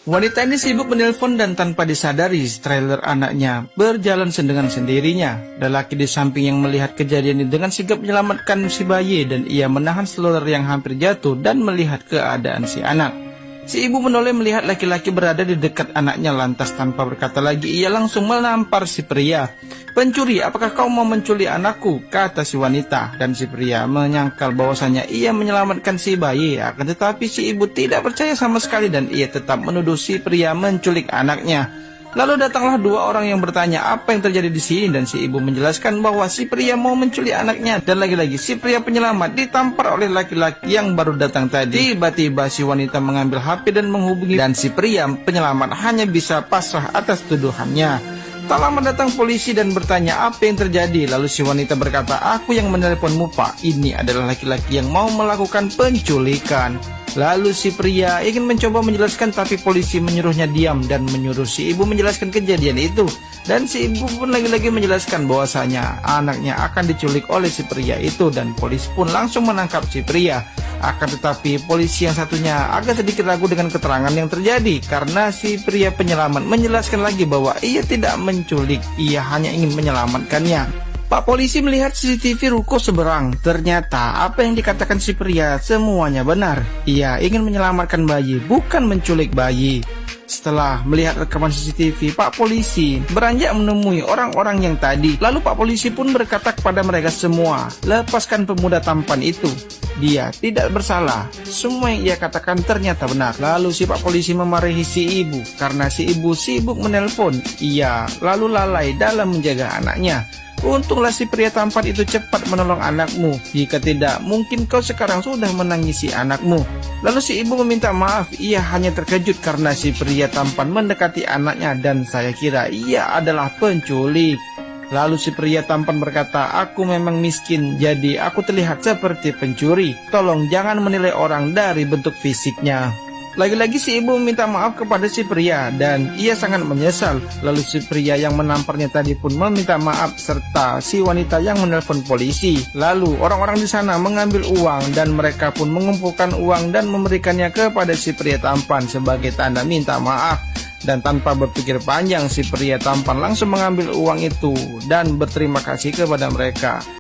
Wanita ini sibuk menelpon dan tanpa disadari trailer anaknya berjalan dengan sendirinya. Lelaki di samping yang melihat kejadian ini dengan sigap menyelamatkan si bayi dan ia menahan stroller yang hampir jatuh dan melihat keadaan si anak. Si ibu menoleh melihat laki-laki berada di dekat anaknya, lantas tanpa berkata lagi ia langsung menampar si pria. "Pencuri, apakah kau mau menculik anakku?" kata si wanita, dan si pria menyangkal bahwasanya ia menyelamatkan si bayi. Akan tetapi si ibu tidak percaya sama sekali dan ia tetap menuduh si pria menculik anaknya. Lalu datanglah dua orang yang bertanya apa yang terjadi di sini, dan si ibu menjelaskan bahwa si pria mau menculik anaknya, dan lagi-lagi si pria penyelamat ditampar oleh laki-laki yang baru datang tadi. Tiba-tiba si wanita mengambil HP dan menghubungi, dan si pria penyelamat hanya bisa pasrah atas tuduhannya. Tak lama datang polisi dan bertanya apa yang terjadi. Lalu si wanita berkata, "Aku yang menelponmu, Pak. Ini adalah laki-laki yang mau melakukan penculikan." Lalu si pria ingin mencoba menjelaskan, tapi polisi menyuruhnya diam dan menyuruh si ibu menjelaskan kejadian itu. Dan si ibu pun lagi-lagi menjelaskan bahwasanya anaknya akan diculik oleh si pria itu, dan polisi pun langsung menangkap si pria. Akan tetapi polisi yang satunya agak sedikit ragu dengan keterangan yang terjadi, karena si pria penyelamat menjelaskan lagi bahwa ia tidak menculik, ia hanya ingin menyelamatkannya. Pak polisi melihat CCTV ruko seberang. Ternyata apa yang dikatakan si pria semuanya benar. Ia ingin menyelamatkan bayi, bukan menculik bayi. Setelah melihat rekaman CCTV, Pak polisi beranjak menemui orang-orang yang tadi. Lalu Pak polisi pun berkata kepada mereka semua, "Lepaskan pemuda tampan itu. Dia tidak bersalah." Semua yang ia katakan ternyata benar. Lalu si Pak polisi memarahi si ibu karena si ibu sibuk menelpon. Ia lalu lalai dalam menjaga anaknya. "Untunglah si pria tampan itu cepat menolong anakmu. Jika tidak, mungkin kau sekarang sudah menangisi anakmu." Lalu si ibu meminta maaf. Ia hanya terkejut karena si pria tampan mendekati anaknya, dan saya kira ia adalah penculik. Lalu si pria tampan berkata, "Aku memang miskin, jadi aku terlihat seperti pencuri. Tolong jangan menilai orang dari bentuk fisiknya." Lagi-lagi si ibu meminta maaf kepada si pria dan ia sangat menyesal. Lalu si pria yang menamparnya tadi pun meminta maaf, serta si wanita yang menelpon polisi. Lalu orang-orang di sana mengambil uang dan mereka pun mengumpulkan uang dan memberikannya kepada si pria tampan sebagai tanda minta maaf. Dan tanpa berpikir panjang, si pria tampan langsung mengambil uang itu dan berterima kasih kepada mereka.